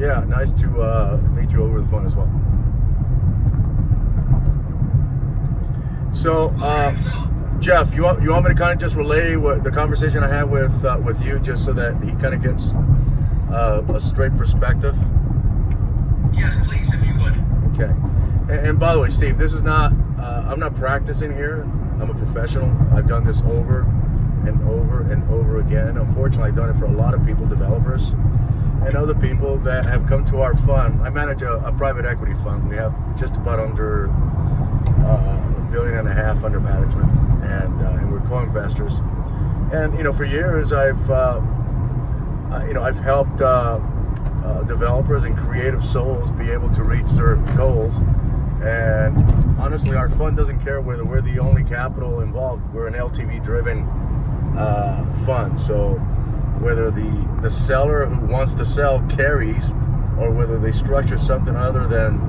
Yeah, nice to meet you over the phone as well. So, Jeff, you want me to kind of just relay what the conversation I had with you, just so that he kind of gets a straight perspective? Yes, please, if you would. Okay. And by the way, Steve, this is not. I'm not practicing here. I'm a professional. I've done this over and over and over again. Unfortunately, I've done it for a lot of people, developers, and other people that have come to our fund. I manage a private equity fund. We have just about under $1.5 billion under management, and we're co-investors. And for years I've helped developers and creative souls be able to reach their goals. And honestly, our fund doesn't care whether we're the only capital involved. We're an LTV-driven fund. So whether the seller who wants to sell carries, or whether they structure something other than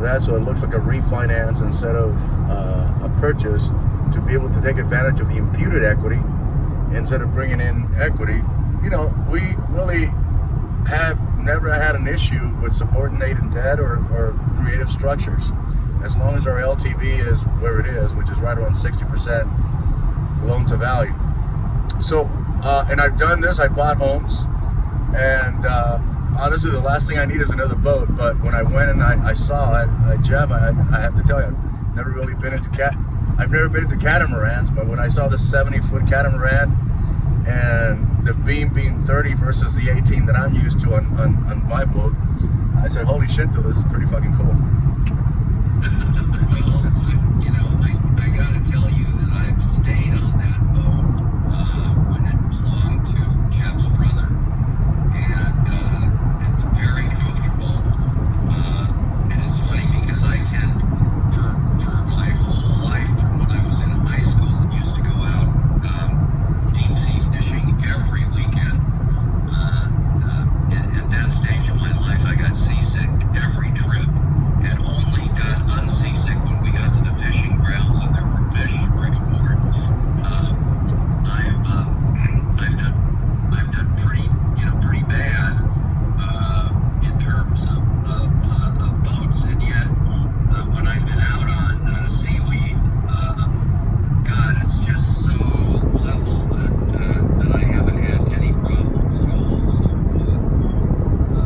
that, so it looks like a refinance instead of a purchase, to be able to take advantage of the imputed equity instead of bringing in equity. We really have never had an issue with subordinated debt or creative structures, as long as our LTV is where it is, which is right around 60% loan to value. So, and I've done this. I've bought homes, and honestly, the last thing I need is another boat. But when I went and I saw it, Jeff, I have to tell you, I've never been into catamarans. But when I saw the 70-foot catamaran, and the beam being 30 versus the 18 that I'm used to on my boat, I said, holy shit, though, this is pretty fucking cool. Well, I gotta tell you that I've stayed on that boat when it belonged to Jeff's brother, and it's very comfortable. And it's funny because I can, for my whole life, from when I was in high school and used to go out deep sea fishing every weekend. At that stage of my life, I got seasick every trip, and only got unseasick when we got to the fishing grounds and there were fish right aboard. I've done pretty bad in terms of boats, and yet when I've been out on seaweed, God, it's just so level that I haven't had any problems at all. So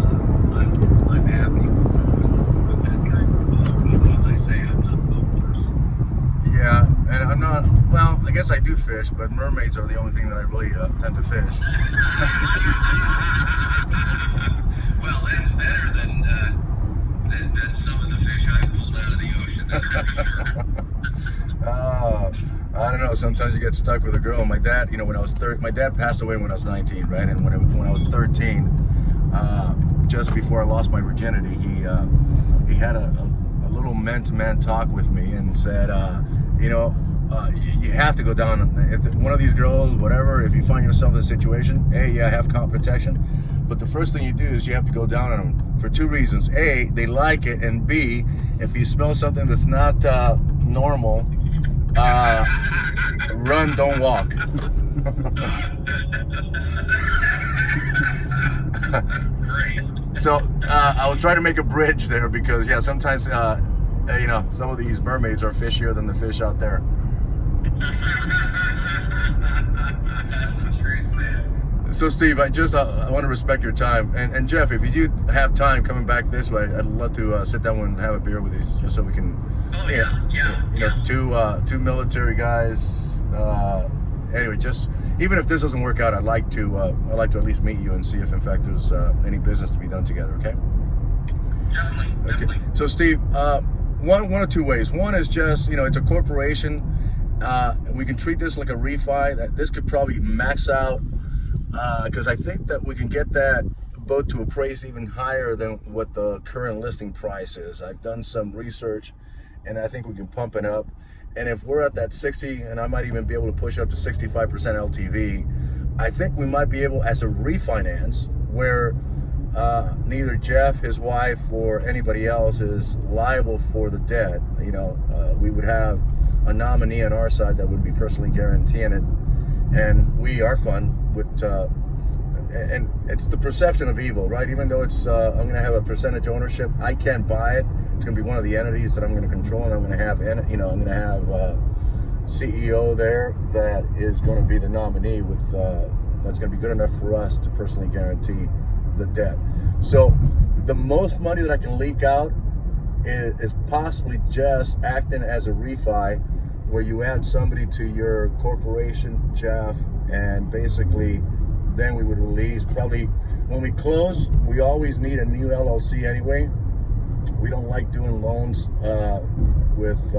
I'm happy with that kind of boat. As I say, I'm not a boat person. Yeah, and I'm not. Well, I guess I do fish, but mermaids are the only thing that I really tend to fish. Well, that's better than some of the fish I pulled out of the ocean. That's for sure. I don't know. Sometimes you get stuck with a girl. My dad, when I was my dad passed away when I was 19, right? And when I was 13, just before I lost my virginity, he had a little man-to-man talk with me and said, you have to go down. If one of these girls, whatever, if you find yourself in a situation, A, yeah, have comp protection, but the first thing you do is you have to go down on them for two reasons. A, they like it, and B, if you smell something that's not normal, run, don't walk. So I was trying to make a bridge there because, yeah, sometimes some of these mermaids are fishier than the fish out there. So Steve, I want to respect your time, and Jeff, if you do have time coming back this way, I'd love to sit down and have a beer with you, just so we can. Oh yeah. Two military guys. Anyway, just even if this doesn't work out, I'd like to at least meet you and see if in fact there's any business to be done together. Okay. Definitely. Okay. So Steve, one of two ways. One is just it's a corporation. We can treat this like a refi. That this could probably max out because I think that we can get that boat to appraise even higher than what the current listing price is. I've done some research, and I think we can pump it up. And if we're at that 60, and I might even be able to push up to 65% LTV, I think we might be able, as a refinance, where neither Jeff, his wife, or anybody else is liable for the debt. We would have a nominee on our side that would be personally guaranteeing it, and our fund would and it's the perception of evil, right? Even though it's I'm going to have a percentage ownership, I can't buy it. It's going to be one of the entities that I'm going to control, and I'm going to have, I'm going to have CEO there that is going to be the nominee with that's going to be good enough for us to personally guarantee the debt. So the most money that I can leak out is possibly just acting as a refi, where you add somebody to your corporation, Jeff, and basically then we would release, probably when we close, we always need a new LLC anyway. We don't like doing loans with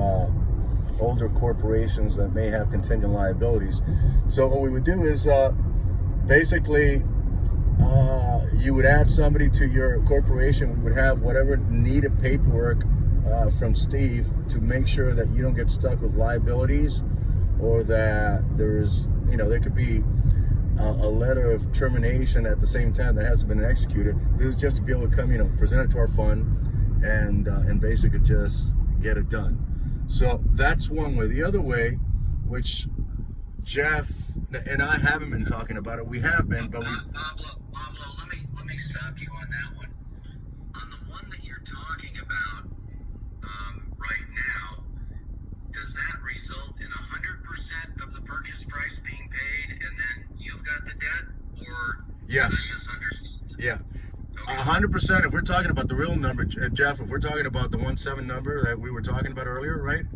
older corporations that may have contingent liabilities. So what we would do is basically you would add somebody to your corporation. We would have whatever needed paperwork from Steve to make sure that you don't get stuck with liabilities, or that there's, there could be a letter of termination at the same time that hasn't been executed. This is just to be able to come, present it to our fund and basically just get it done. So that's one way. The other way, which Jeff and I haven't been talking about it. We have been, but we. Pablo, let me stop you on that one. On the one that you're talking about right now, does that result in 100% of the purchase price being paid, and then you've got the debt, or? Yes. Yeah. 100%. If we're talking about the real number, Jeff, if we're talking about the 17 number that we were talking about earlier, right?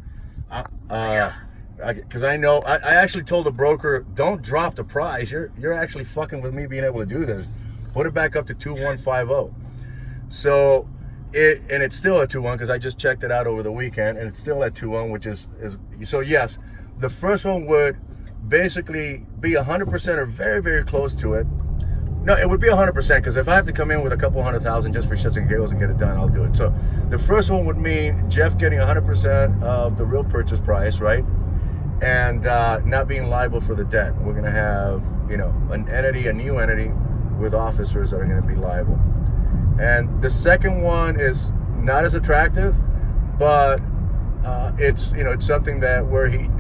Because I know I actually told the broker, don't drop the price. You're actually fucking with me being able to do this. Put it back up to 2150. So it's still at 21 because I just checked it out over the weekend, and it's still at 21, which is so yes. The first one would basically be 100% or very, very close to it. No, it would be 100% because if I have to come in with a couple $100,000 just for shits and giggles and get it done, I'll do it. So the first one would mean Jeff getting 100% of the real purchase price, right? And not being liable for the debt. We're going to have, a new entity with officers that are going to be liable. And the second one is not as attractive, but it's something that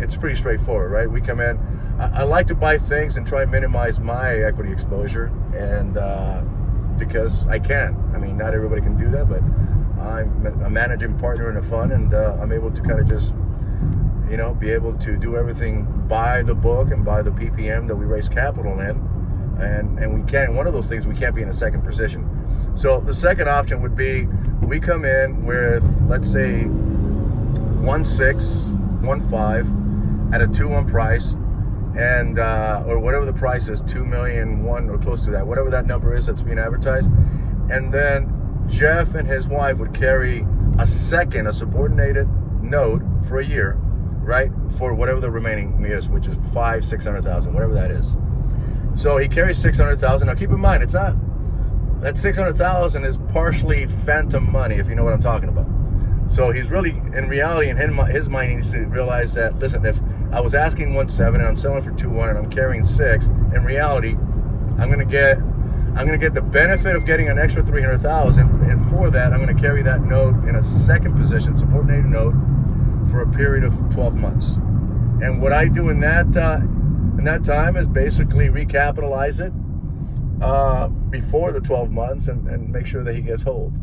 it's pretty straightforward, right? We come in. I like to buy things and try and minimize my equity exposure, and because I can. I mean, not everybody can do that, but I'm a managing partner in a fund, and I'm able to kind of just, be able to do everything by the book and by the PPM that we raise capital in, and we can't. One of those things, we can't be in a second position. So the second option would be we come in with, let's say, 1615 at a 2-1 price, and or whatever the price is, 2,000,001 or close to that, whatever that number is that's being advertised. And then Jeff and his wife would carry a subordinated note for a year, right, for whatever the remaining is, which is 500,000-600,000, whatever that is. So he carries 600,000. Now keep in mind, it's not that 600,000 is partially phantom money, if you know what I'm talking about. So he's really, in reality, in his mind, he needs to realize that, listen, if I was asking 1.7 and I'm selling for 2.1 and I'm carrying 6, in reality, I'm gonna get the benefit of getting an extra 300,000, and for that, I'm gonna carry that note in a second position, subordinated note, for a period of 12 months. And what I do in that time is basically recapitalize it before the 12 months and make sure that he gets hold.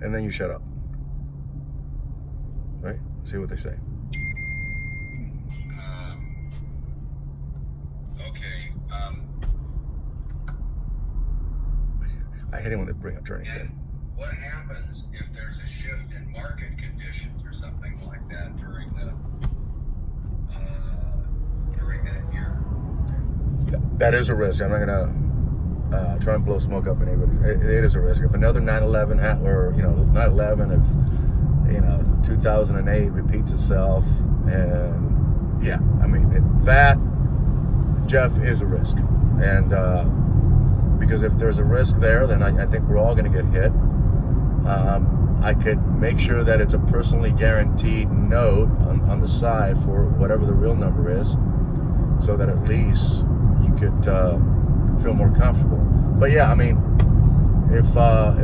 And then you shut up, right? See what they say. Okay. I hate it when they bring attorneys in. What happens if there's a shift in market conditions or something like that during that year? That is a risk. I'm not gonna try and blow smoke up anybody. It is a risk. If another 9/11 or 9/11, if 2008 repeats itself, and yeah, I mean that, Jeff, is a risk, and because if there's a risk there, then I think we're all going to get hit. I could make sure that it's a personally guaranteed note on the side for whatever the real number is, so that at least you could feel more comfortable. But yeah, I mean, if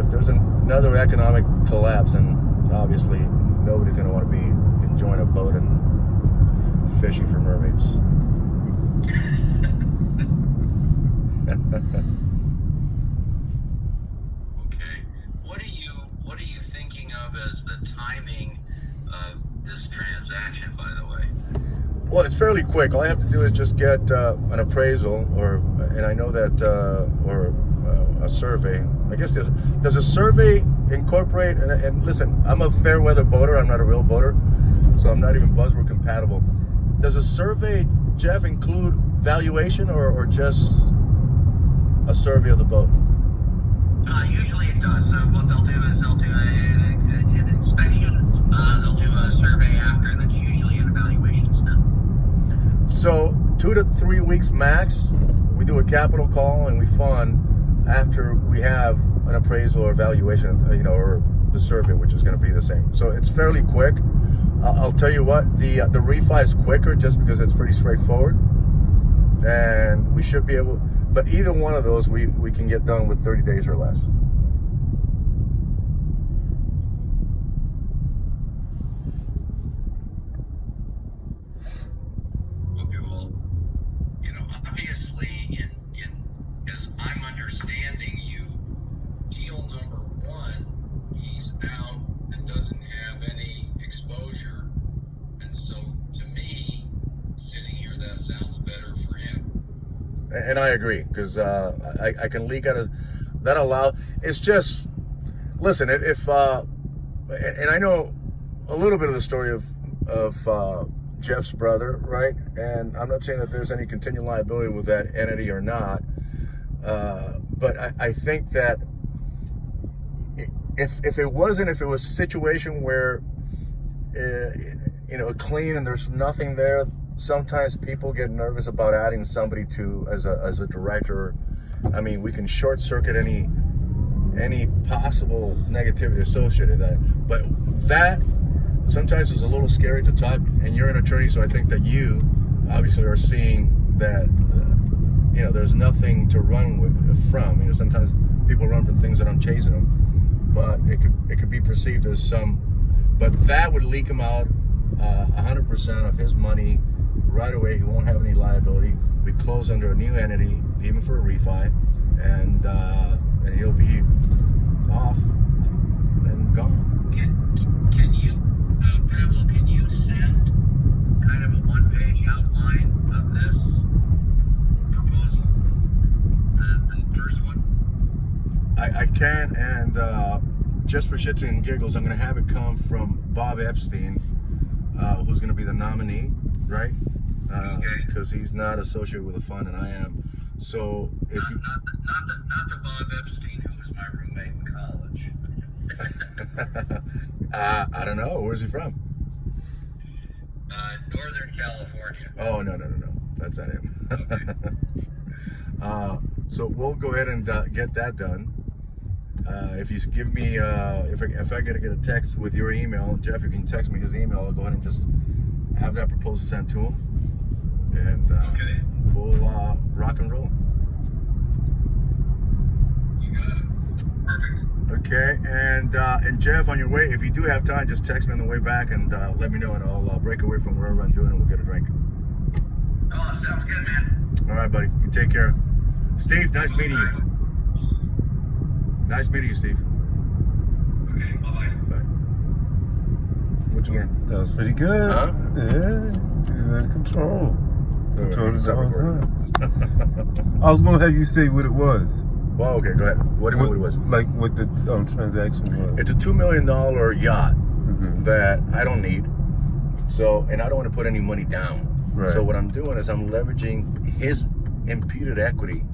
there's another economic collapse, then obviously nobody's going to want to be in enjoying a boat and fishing for mermaids. Okay. What are you thinking of as the timing of this transaction, by the way? Well, it's fairly quick. All I have to do is just get an appraisal, and I know that, or a survey. I guess does a survey incorporate? And listen, I'm a fair weather boater. I'm not a real boater, so I'm not even buzzword compatible. Does a survey, Jeff, include valuation or just a survey of the boat? Usually it does. What they'll do is they'll do an inspection. They'll do a survey after, and that's usually an evaluation step. So 2 to 3 weeks max. We do a capital call and we fund after we have an appraisal or valuation, or the survey, which is going to be the same. So it's fairly quick. I'll tell you what, the refi is quicker just because it's pretty straightforward, and we should be able. But either one of those, we can get done with 30 days or less. Okay, well, obviously, as I'm understanding you, deal number one, he's out and doesn't have any exposure, and so to me, sitting here, that sounds better for him. And I agree, because I can leak out of that allow. It's just, listen, if and I know a little bit of the story of Jeff's brother, right? And I'm not saying that there's any continued liability with that entity or not, but I think that if it was a situation where clean and there's nothing there, sometimes people get nervous about adding somebody to as a director. I mean, we can short circuit any possible negativity associated with that. But that sometimes is a little scary to talk. And you're an attorney, so I think that you obviously are seeing that there's nothing to run from. Sometimes people run from things that I'm chasing them, but it could be perceived as some. But that would leak him out 100% of his money right away. He won't have any liability. We close under a new entity, even for a refi, and he'll be off and gone. Can you, Pablo, can you send kind of a one-page outline of this proposal, the first one? I can, and just for shits and giggles, I'm going to have it come from Bob Epstein, who's going to be the nominee, right? Because he's not associated with the fund, and I am. So if you not the Bob Epstein who was my roommate in college. I don't know. Where's he from? Northern California. Oh no, that's not him. Okay. So we'll go ahead and get that done. If you give me, if I get a text with your email, Jeff, you can text me his email. I'll go ahead and just have that proposal sent to him, and Okay. we'll rock and roll. You got it. Perfect. Okay, and Jeff, on your way, if you do have time, just text me on the way back and let me know, and I'll break away from wherever I'm doing, and we'll get a drink. Oh, sounds good, man. All right, buddy. You take care. Steve, nice meeting you. Nice meeting you, Steve. Okay, bye-bye. Bye. What you got? That was pretty good. Huh? Yeah, he's in control. Control it the whole recording. time. I was gonna have you say what it was. Well, okay, go ahead. What do you know what it was? Like what the transaction was. It's a $2 million yacht Mhm. that I don't need. So, and I don't want to put any money down. Right. So what I'm doing is I'm leveraging his imputed equity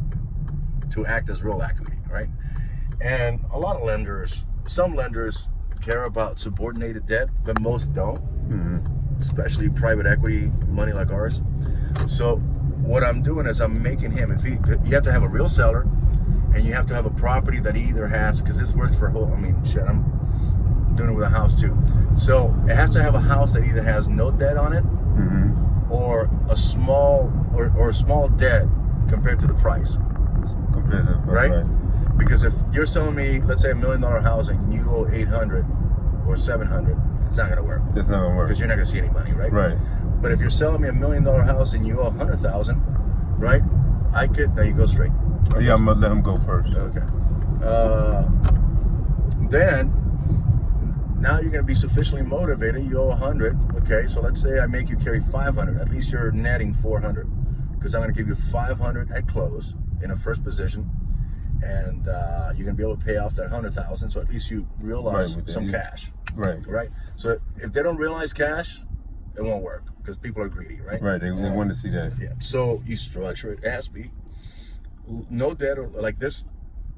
to act as real equity, right? And a lot of lenders, some lenders care about subordinated debt, but most don't, especially private equity money like ours. So what I'm doing is I'm making him, you have to have a real seller, and you have to have a property that he either has, because this works for I'm doing it with a house too. So it has to have a house that either has no debt on it, or a small or a small debt compared to the price. Compared to Right? Because if you're selling me, let's say $1 million house, and you owe 800 or 700, it's not gonna work That's not gonna work. because you're not gonna see any money, right? Right. But if you're selling me $1 million house and you owe 100,000, right? I could. Now you go straight. Yeah, I'm gonna let him go first. Okay. Then now you're gonna be sufficiently motivated. You owe 100. Okay, so let's say I make you carry 500. At least you're netting 400 because I'm gonna give you 500 at close in a first position, and you're gonna be able to pay off that 100,000. So at least you realize Right, some cash. Right. Right. So if they don't realize cash, it won't work because people are greedy, right? Right. They want to see that. Yeah. So you structure it as be no debt or like this.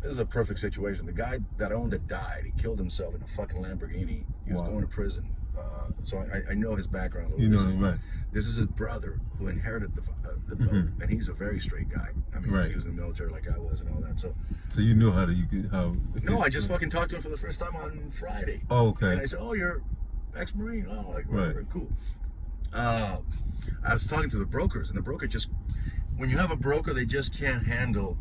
This is a perfect situation. The guy that owned it died. He killed himself in a fucking Lamborghini. He was going to prison. So I know his background. You know him, right? This is his brother who inherited the boat, and he's a very straight guy. I mean, Right. he was in the military like I was and all that. So you knew how to no, I just fucking talked to him for the first time on Friday. Oh, okay. And I said, "Oh, you're ex-Marine." Oh, like Right. cool. I was talking to the brokers, and the broker just, when you have a broker, they just can't handle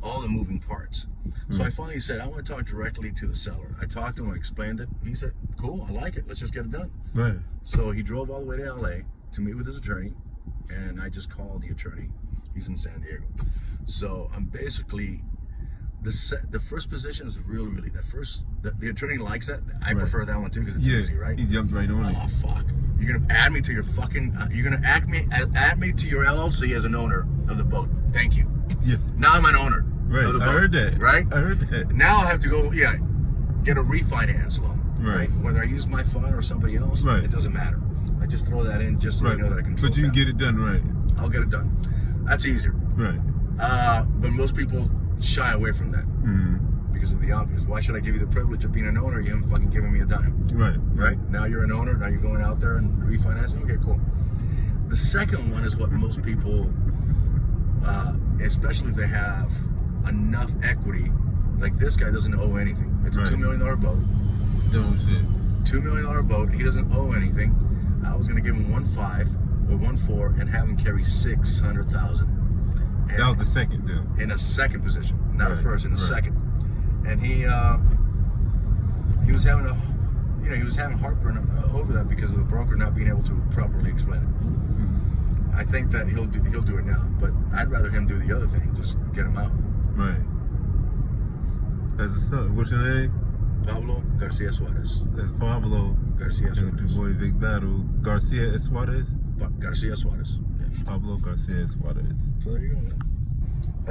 all the moving parts. So I finally said, I want to talk directly to the seller. I talked to him, I explained it. He said, cool, I like it. Let's just get it done. Right. So he drove all the way to LA to meet with his attorney, and I just called the attorney. He's in San Diego. So I'm basically, the first position is really, the attorney likes that. I prefer that one too because it's easy, right? He jumped right on it. Oh, fuck. You're going to add me to your fucking, you're going to add me to your LLC as an owner of the boat. Thank you. Yeah. Now I'm an owner. Right. Of the I boat, heard that. Right? I heard that. Now I have to go, get a refinance loan. Right. Whether I use my fund or somebody else, Right. it doesn't matter. I just throw that in just so you know that I control But you can that. get it done right. I'll get it done. That's easier. Right. But most people shy away from that because of the obvious. Why should I give you the privilege of being an owner? You haven't fucking given me a dime. Right. Right? Now you're an owner. Now you're going out there and refinancing. Okay, cool. The second one is what most people, especially if they have enough equity, like this guy doesn't owe anything. It's a $2 million boat. No shit. $2 million boat. He doesn't owe anything. I was going to give him 1.5 or 1.4 and have him carry 600,000. That was the second deal. In a second position, not a first, in a right. second. And he was having heartburn over that because of the broker not being able to properly explain it. I think that he'll do it now, but I'd rather him do the other thing, just get him out. Right. That's what's up. What's your name? Pablo Garcia Suarez. That's Pablo. Garcia And Suarez. your boy Vic Battle. Garcia Suarez? Garcia Suarez. Yeah. Pablo Garcia Suarez. So there you go, man.